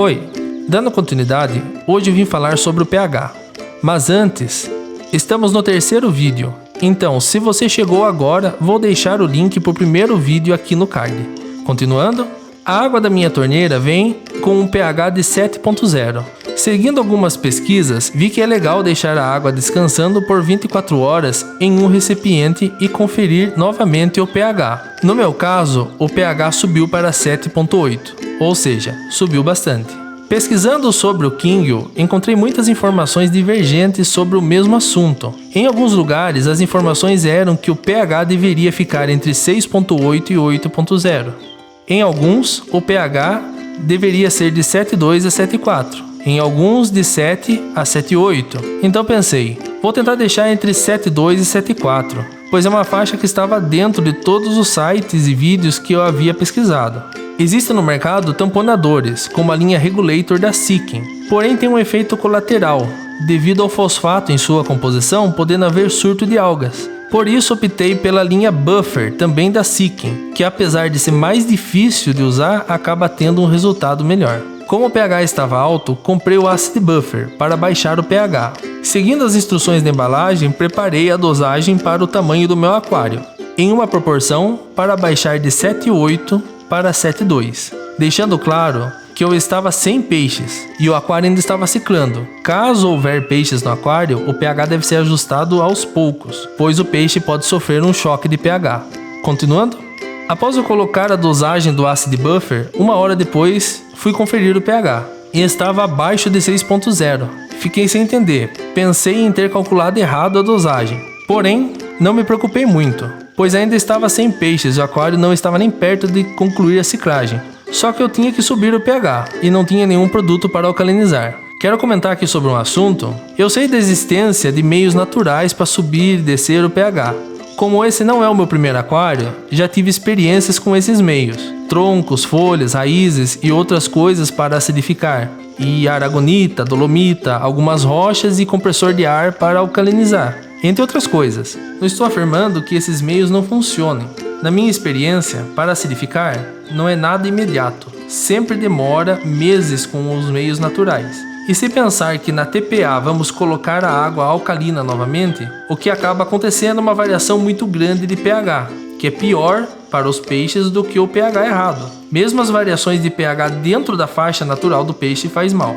Oi, dando continuidade, hoje eu vim falar sobre o pH. Mas antes, estamos no terceiro vídeo, então se você chegou agora, vou deixar o link para o primeiro vídeo aqui no card. Continuando, a água da minha torneira vem com um pH de 7.0. Seguindo algumas pesquisas, vi que é legal deixar a água descansando por 24 horas em um recipiente e conferir novamente o pH. No meu caso, o pH subiu para 7.8, ou seja, subiu bastante. Pesquisando sobre o Kingyo, encontrei muitas informações divergentes sobre o mesmo assunto. Em alguns lugares, as informações eram que o pH deveria ficar entre 6.8 e 8.0. Em alguns, o pH deveria ser de 7.2 a 7.4. Em alguns, de 7 a 7.8. Então pensei, vou tentar deixar entre 7.2 e 7.4, pois é uma faixa que estava dentro de todos os sites e vídeos que eu havia pesquisado. Existem no mercado tamponadores, como a linha Regulator da Seeking, porém tem um efeito colateral, devido ao fosfato em sua composição podendo haver surto de algas. Por isso optei pela linha Buffer, também da Seeking, que apesar de ser mais difícil de usar, acaba tendo um resultado melhor. Como o pH estava alto, comprei o Acid Buffer para baixar o pH. Seguindo as instruções da embalagem, preparei a dosagem para o tamanho do meu aquário, em uma proporção para baixar de 7.8 para 7.2, deixando claro que eu estava sem peixes e o aquário ainda estava ciclando. Caso houver peixes no aquário, o pH deve ser ajustado aos poucos, pois o peixe pode sofrer um choque de pH. Continuando? Após eu colocar a dosagem do Acid Buffer, uma hora depois fui conferir o pH e estava abaixo de 6.0. Fiquei sem entender, pensei em ter calculado errado a dosagem. Porém, não me preocupei muito, pois ainda estava sem peixes e o aquário não estava nem perto de concluir a ciclagem. Só que eu tinha que subir o pH e não tinha nenhum produto para alcalinizar. Quero comentar aqui sobre um assunto. Eu sei da existência de meios naturais para subir e descer o pH. Como esse não é o meu primeiro aquário, já tive experiências com esses meios. Troncos, folhas, raízes e outras coisas para acidificar. E aragonita, dolomita, algumas rochas e compressor de ar para alcalinizar. Entre outras coisas. Não estou afirmando que esses meios não funcionem. Na minha experiência, para acidificar, não é nada imediato. Sempre demora meses com os meios naturais. E se pensar que na TPA vamos colocar a água alcalina novamente, o que acaba acontecendo é uma variação muito grande de pH, que é pior para os peixes do que o pH errado. Mesmo as variações de pH dentro da faixa natural do peixe faz mal.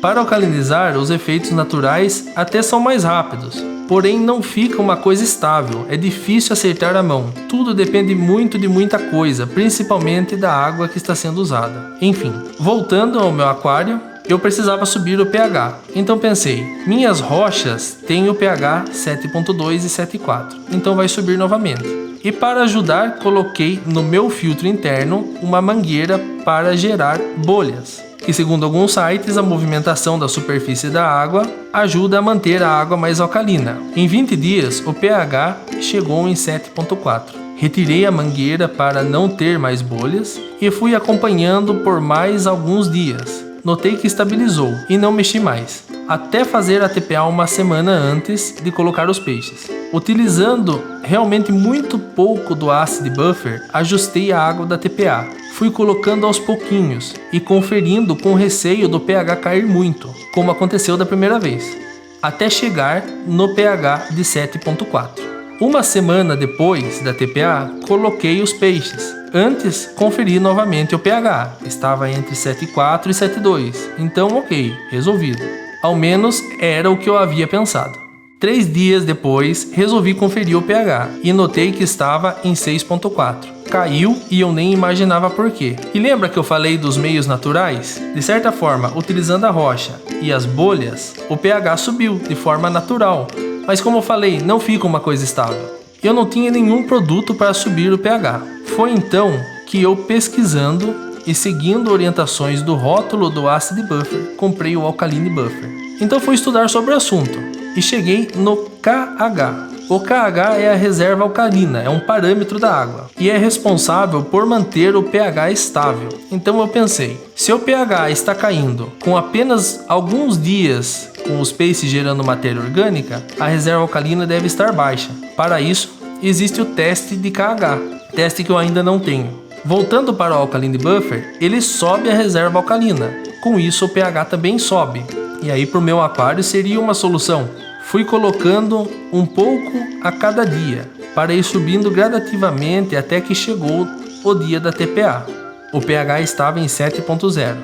Para alcalinizar, os efeitos naturais até são mais rápidos, porém não fica uma coisa estável, é difícil acertar a mão. Tudo depende muito de muita coisa, principalmente da água que está sendo usada. Enfim, voltando ao meu aquário, eu precisava subir o pH, então pensei, minhas rochas têm o pH 7.2 e 7.4, então vai subir novamente. E para ajudar, coloquei no meu filtro interno uma mangueira para gerar bolhas, que segundo alguns sites, a movimentação da superfície da água ajuda a manter a água mais alcalina. Em 20 dias, o pH chegou em 7.4. Retirei a mangueira para não ter mais bolhas e fui acompanhando por mais alguns dias. Notei que estabilizou e não mexi mais, até fazer a TPA uma semana antes de colocar os peixes. Utilizando realmente muito pouco do Acid Buffer, ajustei a água da TPA. Fui colocando aos pouquinhos e conferindo com receio do pH cair muito, como aconteceu da primeira vez, até chegar no pH de 7.4. Uma semana depois da TPA, coloquei os peixes. Antes, conferi novamente o pH. Estava entre 7.4 e 7.2. Então, ok, resolvido. Ao menos era o que eu havia pensado. 3 dias depois, resolvi conferir o pH e notei que estava em 6.4. Caiu e eu nem imaginava por quê. E lembra que eu falei dos meios naturais? De certa forma, utilizando a rocha e as bolhas, o pH subiu de forma natural. Mas como eu falei, não fica uma coisa estável. Eu não tinha nenhum produto para subir o pH. Foi então que eu, pesquisando e seguindo orientações do rótulo do Acid Buffer, comprei o Alkaline Buffer. Então fui estudar sobre o assunto e cheguei no KH. O KH é a reserva alcalina, é um parâmetro da água e é responsável por manter o pH estável. Então eu pensei, se o pH está caindo com apenas alguns dias com os peixes gerando matéria orgânica, a reserva alcalina deve estar baixa. Para isso, existe o teste de KH, teste que eu ainda não tenho. Voltando para o Alkaline Buffer, ele sobe a reserva alcalina com isso o pH também sobe. E aí para o meu aquário seria uma solução. Fui colocando um pouco a cada dia, para ir subindo gradativamente até que chegou o dia da TPA. O pH estava em 7.0.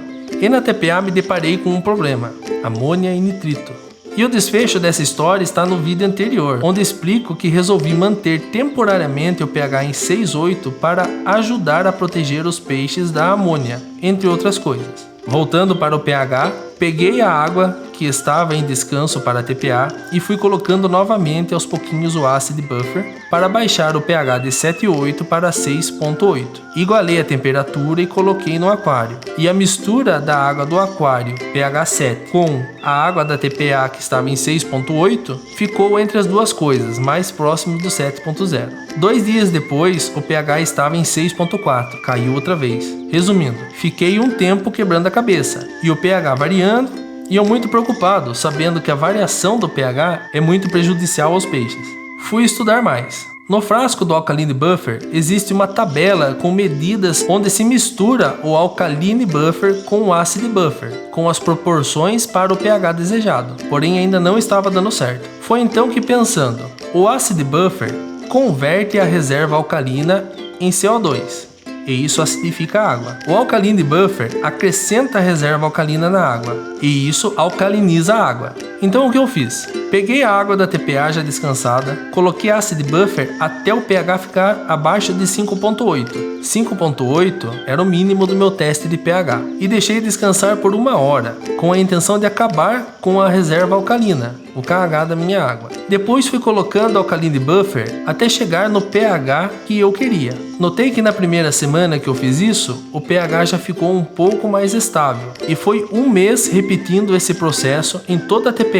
E na TPA me deparei com um problema: amônia e nitrito. E o desfecho dessa história está no vídeo anterior, onde explico que resolvi manter temporariamente o pH em 6,8 para ajudar a proteger os peixes da amônia, entre outras coisas. Voltando para o pH, peguei a água que estava em descanso para a TPA e fui colocando novamente aos pouquinhos o Acid Buffer para baixar o pH de 7,8 para 6,8. Igualei a temperatura e coloquei no aquário. E a mistura da água do aquário pH 7 com a água da TPA que estava em 6,8 ficou entre as duas coisas, mais próximo do 7,0. 2 dias depois, o pH estava em 6,4, caiu outra vez. Resumindo, fiquei um tempo quebrando a cabeça e o pH variando, e eu muito preocupado, sabendo que a variação do pH é muito prejudicial aos peixes. Fui estudar mais. No frasco do Alkaline Buffer existe uma tabela com medidas onde se mistura o Alkaline Buffer com o Acid Buffer, com as proporções para o pH desejado, porém ainda não estava dando certo. Foi então que, pensando, o Acid Buffer converte a reserva alcalina em CO2. E isso acidifica a água. O Alkaline Buffer acrescenta a reserva alcalina na água, e isso alcaliniza a água. Então o que eu fiz? Peguei a água da TPA já descansada, coloquei Acid Buffer até o pH ficar abaixo de 5,8. 5,8 era o mínimo do meu teste de pH, e deixei descansar por 1 hora, com a intenção de acabar com a reserva alcalina, o KH da minha água. Depois fui colocando Alkaline Buffer até chegar no pH que eu queria. Notei que na primeira semana que eu fiz isso, o pH já ficou um pouco mais estável, e foi 1 mês repetindo esse processo em toda a TPA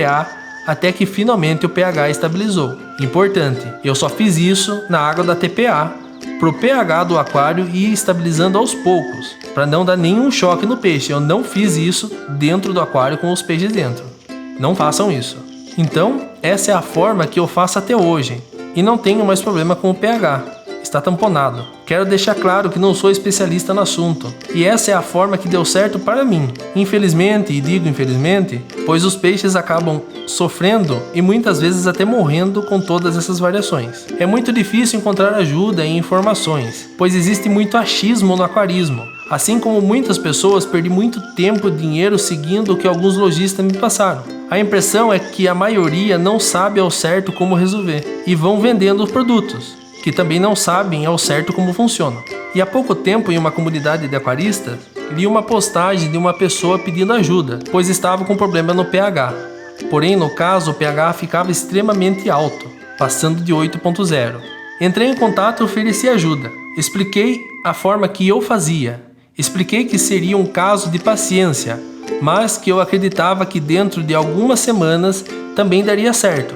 até que finalmente o pH estabilizou. Importante, eu só fiz isso na água da TPA, para o pH do aquário ir estabilizando aos poucos, para não dar nenhum choque no peixe. Eu não fiz isso dentro do aquário com os peixes dentro. Não façam isso. Então, essa é a forma que eu faço até hoje, e não tenho mais problema com o pH. Está tamponado. Quero deixar claro que não sou especialista no assunto, e essa é a forma que deu certo para mim. Infelizmente, e digo infelizmente, pois os peixes acabam sofrendo e muitas vezes até morrendo com todas essas variações. É muito difícil encontrar ajuda e informações, pois existe muito achismo no aquarismo. Assim como muitas pessoas, perdi muito tempo e dinheiro seguindo o que alguns lojistas me passaram. A impressão é que a maioria não sabe ao certo como resolver, e vão vendendo os produtos, que também não sabem ao certo como funcionam. E há pouco tempo, em uma comunidade de aquaristas, li uma postagem de uma pessoa pedindo ajuda, pois estava com problema no pH. Porém, no caso, o pH ficava extremamente alto, passando de 8,0. Entrei em contato e ofereci ajuda. Expliquei a forma que eu fazia. Expliquei que seria um caso de paciência, mas que eu acreditava que dentro de algumas semanas também daria certo,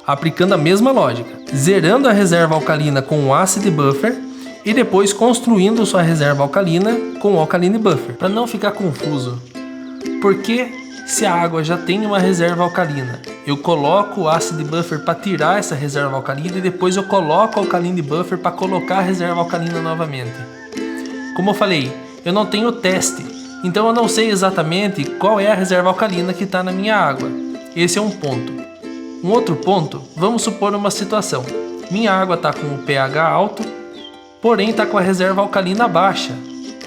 aplicando a mesma lógica, zerando a reserva alcalina com o Acid Buffer e depois construindo sua reserva alcalina com o Alkaline Buffer. Para não ficar confuso, porque se a água já tem uma reserva alcalina, eu coloco o Acid Buffer para tirar essa reserva alcalina e depois eu coloco o Alkaline Buffer para colocar a reserva alcalina novamente. Como eu falei, eu não tenho teste, então eu não sei exatamente qual é a reserva alcalina que está na minha água. Esse é um ponto. Um outro ponto, vamos supor uma situação. Minha água está com o pH alto, porém está com a reserva alcalina baixa.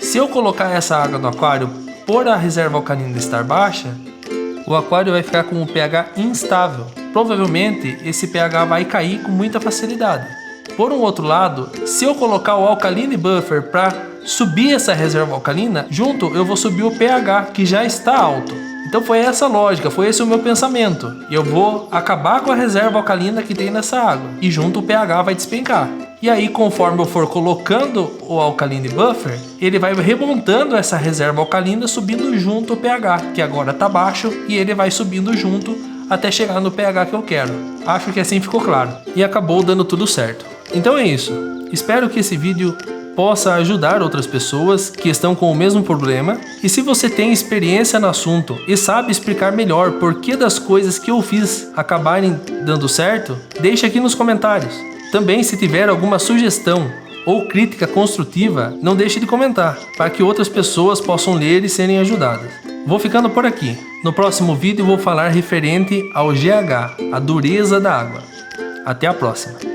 Se eu colocar essa água no aquário por a reserva alcalina estar baixa, o aquário vai ficar com o pH instável. Provavelmente esse pH vai cair com muita facilidade. Por um outro lado, se eu colocar o Alkaline Buffer para subir essa reserva alcalina, junto eu vou subir o pH que já está alto. Então foi essa a lógica, foi esse o meu pensamento. Eu vou acabar com a reserva alcalina que tem nessa água e junto o pH vai despencar. E aí, conforme eu for colocando o Alkaline Buffer, ele vai remontando essa reserva alcalina, subindo junto o pH, que agora está baixo, e ele vai subindo junto até chegar no pH que eu quero. Acho que assim ficou claro. E acabou dando tudo certo. Então é isso. Espero que esse vídeo possa ajudar outras pessoas que estão com o mesmo problema. E se você tem experiência no assunto e sabe explicar melhor por que das coisas que eu fiz acabarem dando certo, deixe aqui nos comentários. Também, se tiver alguma sugestão ou crítica construtiva, não deixe de comentar, para que outras pessoas possam ler e serem ajudadas. Vou ficando por aqui. No próximo vídeo vou falar referente ao GH, a dureza da água. Até a próxima.